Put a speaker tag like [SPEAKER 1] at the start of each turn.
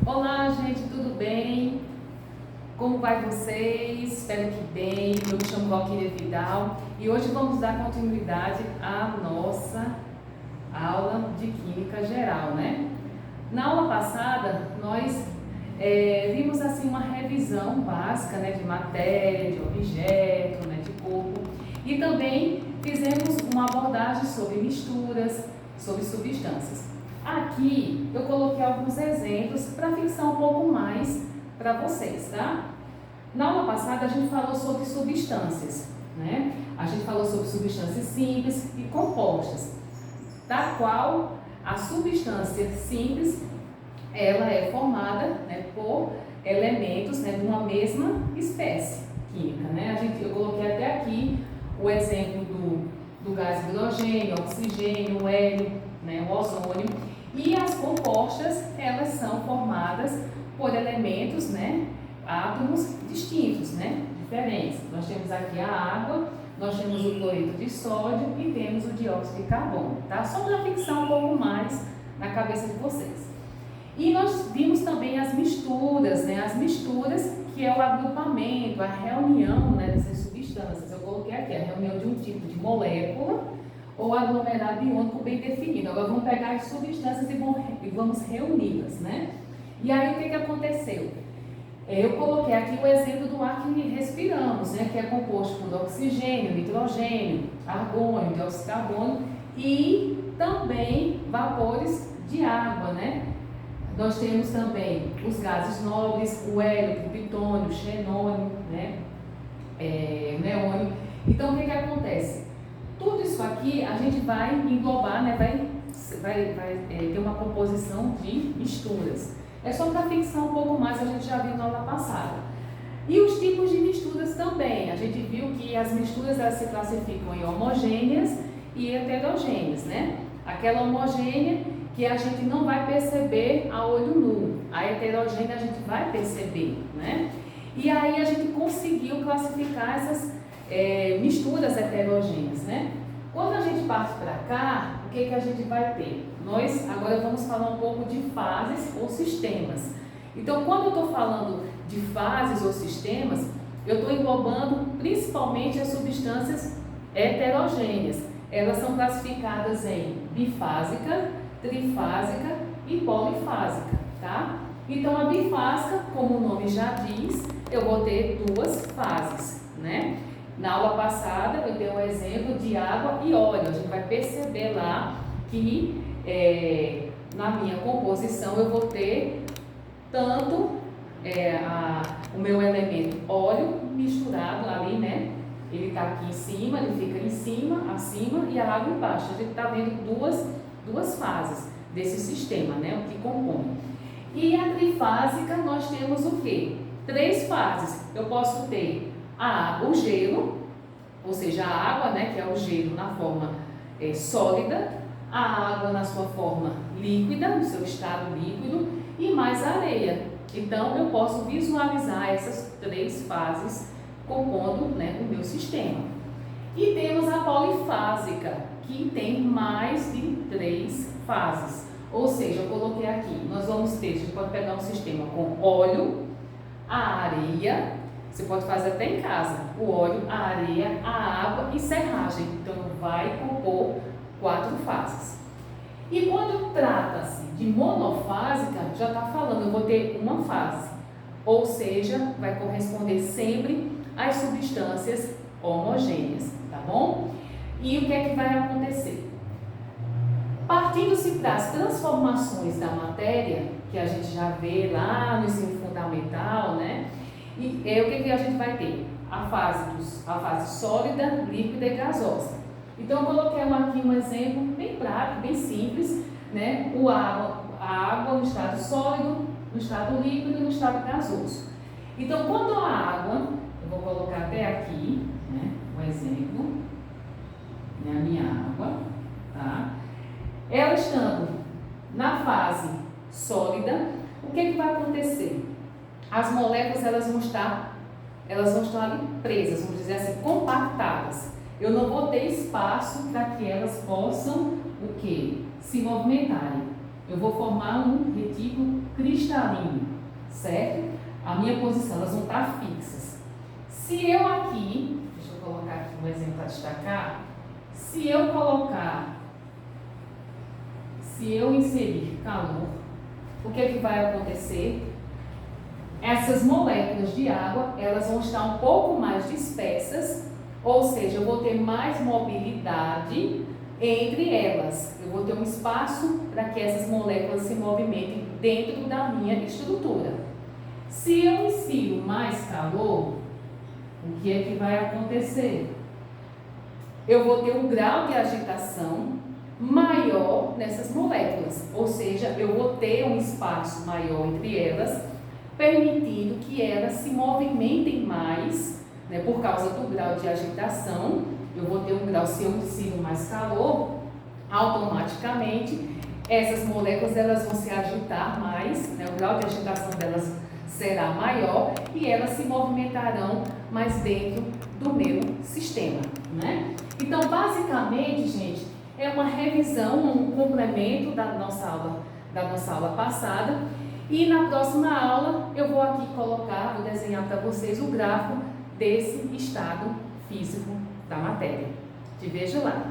[SPEAKER 1] Olá, gente, tudo bem? Como vai vocês? Espero que bem. Eu me chamo Valquíria Vidal e hoje vamos dar continuidade à nossa aula de Química Geral, né? Na aula passada, nós vimos assim uma revisão básica, né, de matéria, de objeto, né, de corpo, e também fizemos uma abordagem sobre misturas, sobre substâncias. Aqui eu coloquei alguns exemplos para fixar um pouco mais para vocês, tá? Na aula passada a gente falou sobre substâncias, né? A gente falou sobre substâncias simples e compostas, da qual a substância simples ela é formada, né, por elementos, né, de uma mesma espécie química, né? Eu coloquei até aqui o exemplo do gás hidrogênio, oxigênio, o hélio, né, o ozônio. E as compostas, elas são formadas por elementos, né, átomos distintos, né, diferentes. Nós temos aqui a água, nós temos o cloreto de sódio e temos o dióxido de carbono, tá? Só para fixar um pouco mais na cabeça de vocês. E nós vimos também as misturas, né, as misturas que é o agrupamento, a reunião, né, dessas substâncias. Eu coloquei aqui a reunião de um tipo de molécula ou aglomerado iônico bem definido. Agora vamos pegar as substâncias e vamos reuni-las, né? E aí o que aconteceu? Eu coloquei aqui o exemplo do ar que respiramos, né? Que é composto por oxigênio, nitrogênio, argônio, dióxido de carbono e também vapores de água, né? Nós temos também os gases nobres, o hélio, o plutônio, o xenônio, né? O neônio. Então o que acontece? Tudo isso aqui a gente vai englobar, né? vai ter uma composição de misturas. É só para fixar um pouco mais, a gente já viu na aula passada. E os tipos de misturas também. A gente viu que as misturas elas se classificam em homogêneas e heterogêneas, né? Aquela homogênea que a gente não vai perceber a olho nu. A heterogênea a gente vai perceber, né? E aí a gente conseguiu classificar essas misturas heterogêneas, né? Quando a gente parte para cá, o que a gente vai ter? Nós agora vamos falar um pouco de fases ou sistemas. Então, quando eu estou falando de fases ou sistemas, eu estou englobando principalmente as substâncias heterogêneas. Elas são classificadas em bifásica, trifásica e polifásica, tá? Então, a bifásica, como o nome já diz, eu vou ter duas fases, né? Na aula passada, eu dei um exemplo de água e óleo. A gente vai perceber lá que na minha composição eu vou ter tanto o meu elemento óleo misturado ali, né? Ele está aqui em cima, ele fica em cima, acima e a água embaixo. A gente está vendo duas fases desse sistema, né? O que compõe. E a trifásica nós temos o quê? 3 fases. Eu posso ter o gelo, ou seja, a água, né, que é o gelo na forma sólida, a água na sua forma líquida, no seu estado líquido, e mais a areia. Então, eu posso visualizar essas 3 fases compondo, né, o meu sistema. E temos a polifásica, que tem mais de 3 fases. Ou seja, eu coloquei aqui, nós vamos ter, a gente pode pegar um sistema com óleo, a areia, você pode fazer até em casa, o óleo, a areia, a água e serragem. Então, vai compor 4 fases. E quando trata-se de monofásica, já está falando, eu vou ter uma fase. Ou seja, vai corresponder sempre às substâncias homogêneas, tá bom? E o que é que vai acontecer? Partindo-se para as transformações da matéria, que a gente já vê lá no ensino fundamental, né? E o que a gente vai ter? A fase sólida, líquida e gasosa. Então, eu coloquei aqui um exemplo bem prático, bem simples, né? A água no estado sólido, no estado líquido e no estado gasoso. Então, quando a água, eu vou colocar até aqui, né, um exemplo, né, a minha água, tá? Ela estando na fase sólida, o que vai acontecer? As moléculas elas vão estar ali presas, vamos dizer assim, compactadas. Eu não vou ter espaço para que elas possam o quê? Se movimentarem. Eu vou formar um tipo cristalino, certo? A minha posição, elas vão estar fixas. Se eu aqui, deixa eu colocar aqui um exemplo para destacar, se eu inserir calor, o que é que vai acontecer? Essas moléculas de água, elas vão estar um pouco mais dispersas, ou seja, eu vou ter mais mobilidade entre elas. Eu vou ter um espaço para que essas moléculas se movimentem dentro da minha estrutura. Se eu insiro mais calor, o que é que vai acontecer? Eu vou ter um grau de agitação maior nessas moléculas, ou seja, eu vou ter um espaço maior entre elas, permitindo que elas se movimentem mais, né, por causa do grau de agitação. Eu vou ter um grau, se eu insiro mais calor, automaticamente essas moléculas elas vão se agitar mais, né, o grau de agitação delas será maior e elas se movimentarão mais dentro do meu sistema, né? Então, basicamente, gente, é uma revisão, um complemento da nossa aula passada. E na próxima aula eu vou aqui colocar, vou desenhar para vocês o gráfico desse estado físico da matéria. Te vejo lá.